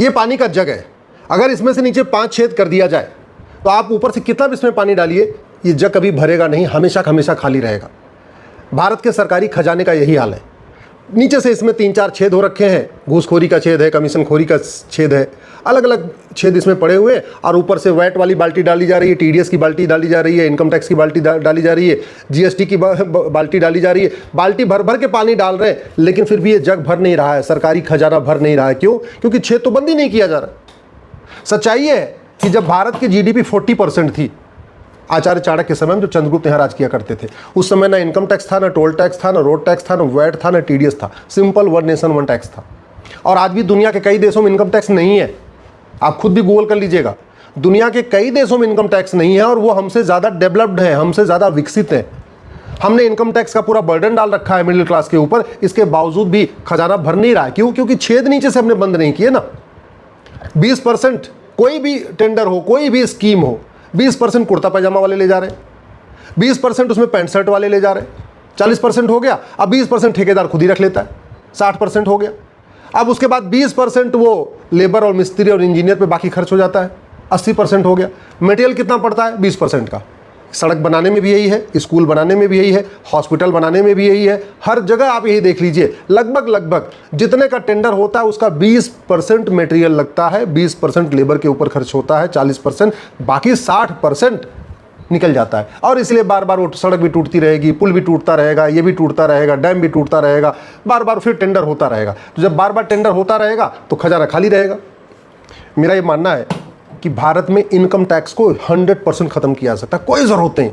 ये पानी का जग है, अगर इसमें से नीचे 5 छेद कर दिया जाए तो आप ऊपर से कितना भी इसमें पानी डालिए, ये जग कभी भरेगा नहीं, हमेशा हमेशा खाली रहेगा। भारत के सरकारी खजाने का यही हाल है। नीचे से इसमें 3-4 छेद हो रखे हैं, घूसखोरी का छेद है, कमीशन खोरी का छेद है, अलग अलग छेद इसमें पड़े हुए, और ऊपर से वैट वाली बाल्टी डाली जा रही है, टीडीएस की बाल्टी डाली जा रही है, इनकम टैक्स की बाल्टी डाली जा रही है, जीएसटी की बाल्टी डाली जा रही है। बाल्टी भर भर के पानी डाल रहे हैं, लेकिन फिर भी ये जग भर नहीं रहा है, सरकारी खजाना भर नहीं रहा है। क्यों? क्योंकि छेद तो बंद ही नहीं किया जा रहा। सच्चाई है कि जब भारत की जीडीपी 40% थी, आचार्य चाणक्य के समय में, जो चंद्रगुप्त यहाँ राज किया करते थे, उस समय ना इनकम टैक्स था, ना टोल टैक्स था, ना रोड टैक्स था, ना वैट था, ना टीडीएस था, simple one nation one tax था। और आज भी दुनिया के कई देशों में इनकम टैक्स नहीं है, आप खुद भी गूगल कर लीजिएगा, दुनिया के कई देशों में इनकम टैक्स नहीं है, और वो हमसे ज़्यादा डेवलप्ड है, हमसे ज़्यादा विकसित है। हमने इनकम टैक्स का पूरा बर्डन डाल रखा है मिडिल क्लास के ऊपर, इसके बावजूद भी खजाना भर नहीं रहा है। क्यों? क्योंकि छेद नीचे से हमने बंद नहीं किए ना। 20% कोई भी टेंडर हो, कोई भी स्कीम हो, 20% कुर्ता पैजामा वाले ले जा रहे हैं, 20% उसमें पैंट शर्ट वाले ले जा रहे हैं, 40% हो गया। अब 20% ठेकेदार खुद ही रख लेता है, 60% हो गया। अब उसके बाद 20% वो लेबर और मिस्त्री और इंजीनियर पे बाकी खर्च हो जाता है, 80% हो गया। मटेरियल कितना पड़ता है? 20% का। सड़क बनाने में भी यही है, स्कूल बनाने में भी यही है, हॉस्पिटल बनाने में भी यही है, हर जगह आप यही देख लीजिए। लगभग जितने का टेंडर होता है उसका 20% मटेरियल लगता है, 20% लेबर के ऊपर खर्च होता है, 40%, बाकी 60% निकल जाता है। और इसलिए बार बार वो सड़क भी टूटती रहेगी, पुल भी टूटता रहेगा, ये भी टूटता रहेगा, डैम भी टूटता रहेगा, बार बार फिर टेंडर होता रहेगा। तो जब बार बार टेंडर होता रहेगा तो खजाना खाली रहेगा। मेरा ये मानना है कि भारत में इनकम टैक्स को 100% खत्म किया जा सकता है, कोई ज़रूरत नहीं।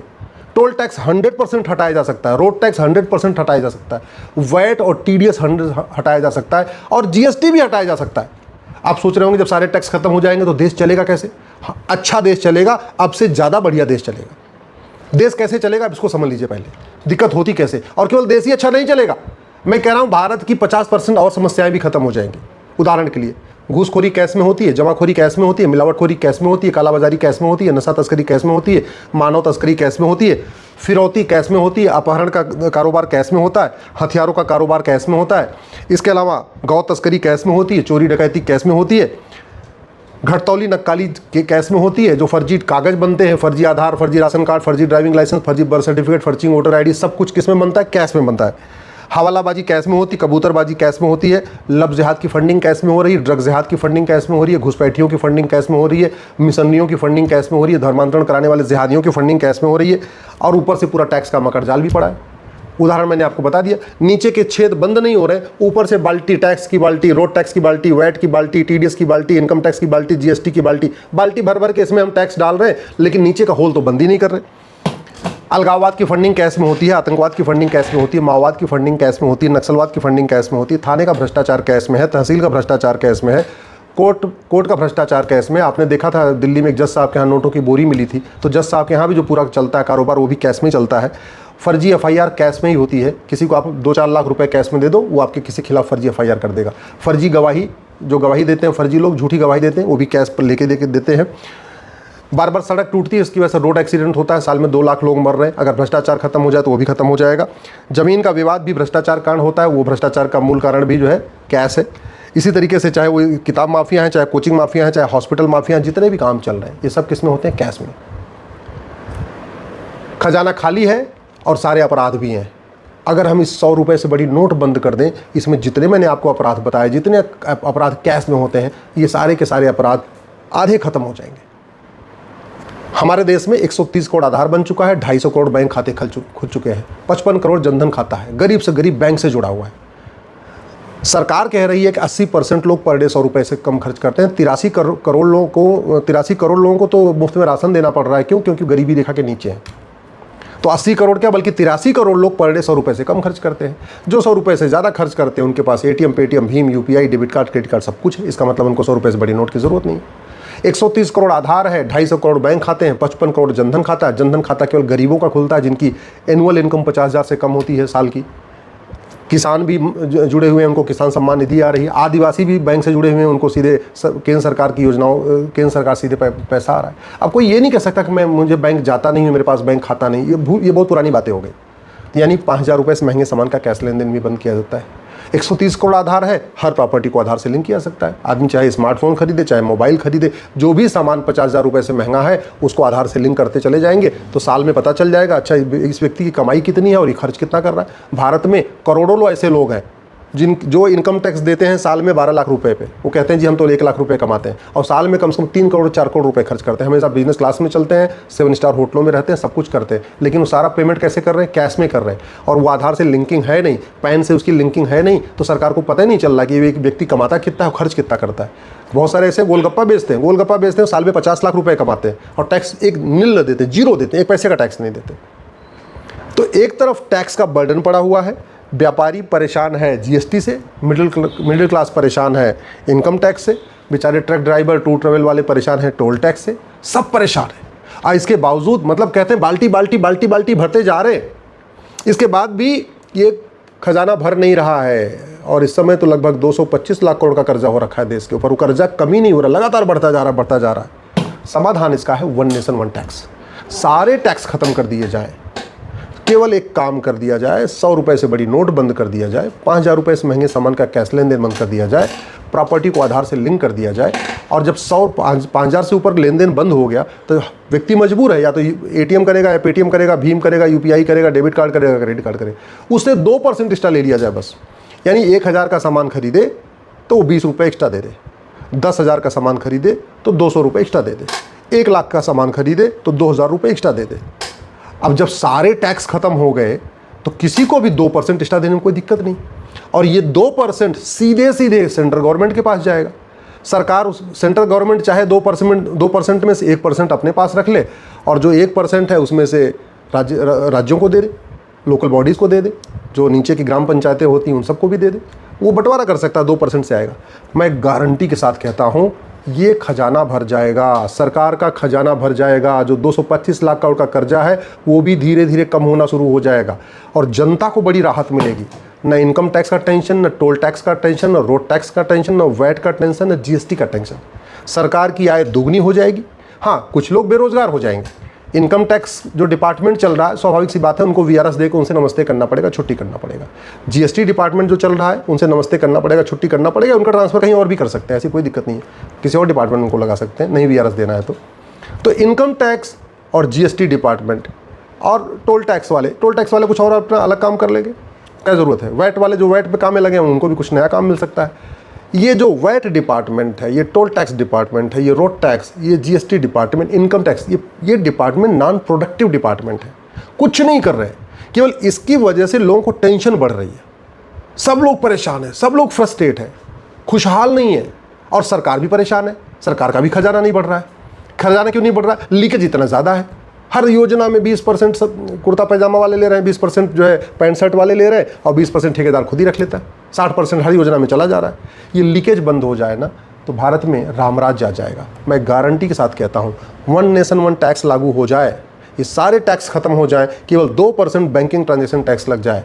टोल टैक्स 100% हटाया जा सकता है, रोड टैक्स 100% हटाया जा सकता है, वैट और टीडीएस 100 हटाया जा सकता है, और जीएसटी भी हटाया जा सकता है। आप सोच रहे होंगे जब सारे टैक्स खत्म हो जाएंगे तो देश चलेगा कैसे? अच्छा देश चलेगा, अब से ज़्यादा बढ़िया देश चलेगा। देश कैसे चलेगा इसको समझ लीजिए पहले, दिक्कत होती कैसे। और केवल देश ही अच्छा नहीं चलेगा, मैं कह रहा हूँ भारत की 50% और समस्याएं भी खत्म हो जाएंगी। उदाहरण के लिए, घूसखोरी कैश में होती है, जमाखोरी कैश में होती है, मिलावटखोरी कैश में होती है, कालाबाजारी कैश में होती है, नशा तस्करी कैश में होती है, मानव तस्करी कैश में होती है, फिरौती कैश में होती है, अपहरण का कारोबार कैश में होता है, हथियारों का कारोबार कैश में होता है, इसके अलावा गौ तस्करी कैश में होती है, चोरी डकैती कैश में होती है, घटतौली नक्काली के कैश में होती है, जो फर्जी कागज बनते हैं, फर्जी आधार, फर्जी राशन कार्ड, फर्जी ड्राइविंग लाइसेंस, फर्जी बर्थ सर्टिफिकेट, फर्जी वोटर आईडी, सब कुछ किस में बनता है? कैश में बनता है। हवालाबाजी कैश में होती, कबूतरबाजी कैश में होती है, लव जिहाद की फंडिंग कैश में हो रही है, ड्रग जिहाद की फंडिंग कैश में हो रही है, घुसपैठियों की फंडिंग कैश में हो रही है, मिशनरियों की फंडिंग कैश में हो रही है, धर्मांतरण कराने वाले जिहादियों की फंडिंग कैश में हो रही है, और ऊपर से पूरा टैक्स का मकर जाल भी पड़ा है। उदाहरण मैंने आपको बता दिया, नीचे के छेद बंद नहीं हो रहे, ऊपर से बाल्टी, टैक्स की बाल्टी, रोड टैक्स की बाल्टी, वैट की बाल्टी, टीडीएस की बाल्टी, इनकम टैक्स की बाल्टी, जीएसटी की बाल्टी, बाल्टी भर भर के इसमें हम टैक्स डाल रहे हैं, लेकिन नीचे का होल तो बंद ही नहीं कर रहे। अलगाववाद की फंडिंग कैश में होती है, आतंकवाद की फंडिंग कैश में होती है, माओवाद की फंडिंग कैश में होती है, नक्सलवाद की फंडिंग कैश में होती है, थाने का भ्रष्टाचार कैश में है, तहसील का भ्रष्टाचार कैश में है, कोर्ट का भ्रष्टाचार कैश में। आपने देखा था दिल्ली में एक जज साहब के यहाँ नोटों की बोरी मिली थी, तो जज साहब के यहाँ भी जो पूरा चलता है कारोबार वो भी कैश में चलता है। फर्जी एफआईआर कैश में ही होती है, किसी को आप 2-4 लाख रुपए कैश में दे दो, वो आपके किसी खिलाफ फर्जी एफआईआर कर देगा। फर्जी गवाही, जो गवाही देते हैं फर्जी लोग, झूठी गवाही देते हैं, वो भी कैश पर लेके देते हैं। बार बार सड़क टूटती है, उसकी वजह से रोड एक्सीडेंट होता है, साल में 2 लाख लोग मर रहे हैं। अगर भ्रष्टाचार खत्म हो जाए तो वो भी खत्म हो जाएगा। ज़मीन का विवाद भी भ्रष्टाचार कारण होता है, वो भ्रष्टाचार का मूल कारण भी जो है कैश है। इसी तरीके से चाहे वो किताब माफिया हैं, चाहे कोचिंग माफिया हैं, चाहे हॉस्पिटल माफिया हैं, जितने भी काम चल रहे हैं ये सब किस में होते हैं? कैश में। खजाना खाली है और सारे अपराध भी हैं। अगर हम इस 100 रुपये से बड़ी नोट बंद कर दें, इसमें जितने मैंने आपको अपराध बताए, जितने अपराध कैश में होते हैं, ये सारे के सारे अपराध आधे खत्म हो जाएंगे। हमारे देश में 130 करोड़ आधार बन चुका है, 250 करोड़ बैंक खाते खुल चुके हैं, 55 करोड़ जनधन खाता है, गरीब से गरीब बैंक से जुड़ा हुआ है। सरकार कह रही है कि 80% लोग पर डे 100 रुपये से कम खर्च करते हैं। 83 करोड़ लोगों को तो मुफ्त में राशन देना पड़ रहा है। क्यों? क्योंकि गरीबी रेखा के नीचे है। तो 80 करोड़ क्या, बल्कि 83 करोड़ लोग पर डे 100 रुपये से कम खर्च करते हैं। जो 100 रुपये से ज़्यादा खर्च करते हैं उनके पास एटीएम, पेटीएम, भीम, UPI, debit card, credit card सब कुछ है। इसका मतलब उनको 100 रुपये से बड़ी नोट की ज़रूरत नहीं। 130 करोड़ आधार है, 250 करोड़ बैंक खाते हैं, 55 करोड़ जनधन खाता है। जनधन खाता केवल गरीबों का खुलता है जिनकी एनुअल इनकम 50,000 से कम होती है साल की। किसान भी जुड़े हुए हैं, उनको किसान सम्मान निधि आ रही है। आदिवासी भी बैंक से जुड़े हुए हैं, उनको सीधे केंद्र सरकार की योजनाओं, केंद्र सरकार सीधे पैसा आ रहा है। अब कोई ये नहीं कह सकता कि मुझे बैंक जाता नहीं है, मेरे पास बैंक खाता नहीं। ये बहुत पुरानी बातें हो गई। यानी 5,000 रुपये से महंगे सामान का कैश लेन देन भी बंद किया जाता है। 130 करोड़ आधार है, हर प्रॉपर्टी को आधार से लिंक किया सकता है। आदमी चाहे स्मार्टफोन खरीदे, चाहे मोबाइल खरीदे, जो भी सामान 50,000 रुपये से महंगा है उसको आधार से लिंक करते चले जाएंगे, तो साल में पता चल जाएगा अच्छा इस व्यक्ति की कमाई कितनी है और ये खर्च कितना कर रहा है। भारत में करोड़ों लोग ऐसे लोग हैं जो इनकम टैक्स देते हैं साल में 12 लाख रुपए पे। वो कहते हैं जी हम तो 1 लाख रुपए कमाते हैं और साल में कम से कम 3 करोड़ 4 करोड़ रुपए खर्च करते हैं। हमेशा बिजनेस क्लास में चलते हैं, 7 स्टार होटलों में रहते हैं, सब कुछ करते हैं, लेकिन वो सारा पेमेंट कैसे कर रहे हैं? कैश में कर रहे हैं। और वो आधार से लिंकिंग है नहीं, पैन से उसकी लिंकिंग है नहीं, तो सरकार को पता ही नहीं चल रहा कि एक व्यक्ति कमाता कितना है, खर्च कितना करता है। बहुत सारे ऐसे गोलगप्पा बेचते हैं, साल में 50 लाख रुपये कमाते हैं और टैक्स एक नील देते, जीरो देते हैं, 1 पैसे का टैक्स नहीं देते। तो एक तरफ टैक्स का बर्डन पड़ा हुआ है, व्यापारी परेशान है जीएसटी से, मिडिल क्लास परेशान है इनकम टैक्स से, बेचारे ट्रक ड्राइवर टूर ट्रेवल वाले परेशान हैं टोल टैक्स से, सब परेशान है। इसके बावजूद मतलब कहते हैं बाल्टी भरते जा रहे, इसके बाद भी ये खजाना भर नहीं रहा है। और इस समय तो लगभग 225 लाख करोड़ का कर्जा हो रखा है देश के ऊपर। वो कर्जा कमी नहीं हो रहा, लगातार बढ़ता जा रहा है। समाधान इसका है 1 नेशन 1 टैक्स। सारे टैक्स खत्म कर दिए जाए, केवल एक काम कर दिया जाए, 100 रुपये से बड़ी नोट बंद कर दिया जाए, 5,000 रुपये से महंगे सामान का कैश लेन देन बंद कर दिया जाए, प्रॉपर्टी को आधार से लिंक कर दिया जाए। और जब 5,000 से ऊपर लेन देन बंद हो गया तो व्यक्ति मजबूर है, या तो एटीएम करेगा, या पेटीएम करेगा, भीम करेगा, यूपीआई करेगा, डेबिट कार्ड करेगा, क्रेडिट कार्ड करेगा, उससे 2% एक्स्ट्रा ले लिया जाए बस। यानी 1,000 का सामान खरीदे तो 20 रुपये एक्स्ट्रा दे दे, 10,000 का सामान खरीदे तो 200 रुपये एक्स्ट्रा दे दे, 1 लाख का सामान खरीदे तो 2,000 रुपये एक्स्ट्रा दे दे। अब जब सारे टैक्स खत्म हो गए तो किसी को भी 2% एक्स्ट्रा देने में कोई दिक्कत नहीं। और ये 2% सीधे सेंट्रल गवर्नमेंट के पास जाएगा। सरकार सेंट्रल गवर्नमेंट चाहे 2% में से 1% अपने पास रख ले, और जो 1% है उसमें से राज्यों को दे दे, लोकल बॉडीज़ को दे दे, जो नीचे की ग्राम पंचायतें होती हैं उन सबको भी दे दे। वो बंटवारा कर सकता है, 2% से आएगा। मैं गारंटी के साथ कहता हूँ ये खजाना भर जाएगा, सरकार का खजाना भर जाएगा। जो 225 लाख करोड़ का कर्जा है वो भी धीरे धीरे कम होना शुरू हो जाएगा और जनता को बड़ी राहत मिलेगी। न इनकम टैक्स का टेंशन, न टोल टैक्स का टेंशन, न रोड टैक्स का टेंशन, न वैट का टेंशन, न जीएसटी का टेंशन। सरकार की आय दुगनी हो जाएगी। हाँ, कुछ लोग बेरोजगार हो जाएंगे। इनकम टैक्स जो डिपार्टमेंट चल रहा है, स्वाभाविक सी बात है, उनको वीआरएस देकर उनसे नमस्ते करना पड़ेगा, छुट्टी करना पड़ेगा। जीएसटी डिपार्टमेंट जो चल रहा है उनसे नमस्ते करना पड़ेगा, छुट्टी करना पड़ेगा। उनका ट्रांसफर कहीं और भी कर सकते हैं, ऐसी कोई दिक्कत नहीं है, किसी और डिपार्टमेंट उनको लगा सकते हैं, नहीं वीआरएस देना है तो इनकम टैक्स और जीएसटी डिपार्टमेंट और टोल टैक्स वाले कुछ और अपना अलग काम कर लेंगे, क्या ज़रूरत है। वैट वाले जो वैट पे काम में लगे हैं उनको भी कुछ नया काम मिल सकता है। ये जो वैट डिपार्टमेंट है, ये टोल टैक्स डिपार्टमेंट है, ये रोड टैक्स, ये जीएसटी डिपार्टमेंट, इनकम टैक्स, ये डिपार्टमेंट नॉन प्रोडक्टिव डिपार्टमेंट है, कुछ नहीं कर रहे। केवल इसकी वजह से लोगों को टेंशन बढ़ रही है, सब लोग परेशान हैं, सब लोग फ्रस्ट्रेट हैं, खुशहाल नहीं है। और सरकार भी परेशान है, सरकार का भी खजाना नहीं बढ़ रहा है। खजाना क्यों नहीं बढ़ रहा है? लीकेज इतना ज़्यादा है। हर योजना में 20% सब कुर्ता पैजामा वाले ले रहे हैं, 20% जो है पैंट शर्ट वाले ले रहे हैं, और 20% ठेकेदार खुद ही रख लेता है। 60% हर योजना में चला जा रहा है। ये लीकेज बंद हो जाए ना तो भारत में रामराज्य आ जाएगा। मैं गारंटी के साथ कहता हूँ 1 नेशन 1 टैक्स लागू हो जाए, ये सारे टैक्स खत्म हो जाए, केवल 2% बैंकिंग ट्रांजेक्शन टैक्स लग जाए,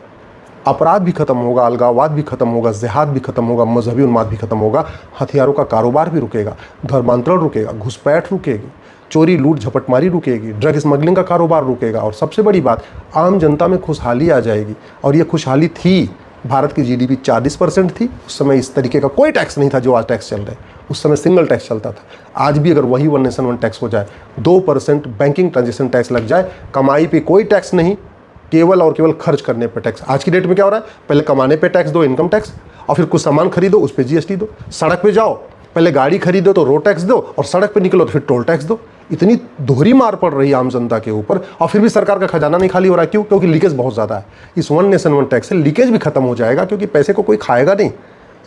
अपराध भी खत्म होगा, अलगाववाद भी खत्म होगा, जिहाद भी खत्म होगा, मजहबी उन्माद भी खत्म होगा, हथियारों का कारोबार भी रुकेगा, धर्मांतरण रुकेगा, घुसपैठ रुकेगी, चोरी लूट झपटमारी रुकेगी, ड्रग स्मगलिंग का कारोबार रुकेगा, और सबसे बड़ी बात, आम जनता में खुशहाली आ जाएगी। और ये खुशहाली थी, भारत की जीडीपी 40% थी, उस समय इस तरीके का कोई टैक्स नहीं था जो आज टैक्स चल रहा है, उस समय सिंगल टैक्स चलता था। आज भी अगर वही 1 नेशन 1 टैक्स हो जाए, 2% बैंकिंग ट्रांजेक्शन टैक्स लग जाए, कमाई पे कोई टैक्स नहीं, केवल और केवल खर्च करने पे टैक्स। आज की डेट में क्या हो रहा है? पहले कमाने पे टैक्स दो, इनकम टैक्स, और फिर कुछ सामान खरीदो उस पर जीएसटी दो। सड़क पे जाओ, पहले गाड़ी खरीदो तो रोड टैक्स दो, और सड़क पे निकलो तो फिर टोल टैक्स दो। इतनी दोहरी मार पड़ रही है आम जनता के ऊपर, और फिर भी सरकार का खजाना नहीं खाली हो रहा है। क्यों? क्योंकि लीकेज बहुत ज़्यादा है। इस 1 नेशन 1 टैक्स से लीकेज भी खत्म हो जाएगा, क्योंकि पैसे को कोई खाएगा नहीं।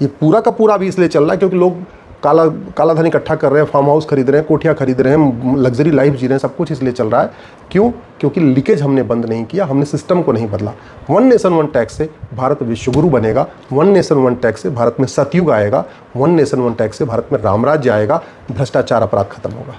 ये पूरा का पूरा भी इसलिए चल रहा है क्योंकि लोग काला धन इकट्ठा कर रहे हैं, फार्म हाउस खरीद रहे हैं, कोठियाँ खरीद रहे हैं, लग्जरी लाइफ जी रहे हैं, सब कुछ इसलिए चल रहा है। क्यों? क्योंकि लीकेज हमने बंद नहीं किया, हमने सिस्टम को नहीं बदला। 1 नेशन 1 टैक्स से भारत विश्वगुरु बनेगा, 1 नेशन 1 टैक्स से भारत में सतयुग आएगा, 1 नेशन 1 टैक्स से भारत में रामराज्य आएगा, भ्रष्टाचार अपराध खत्म होगा।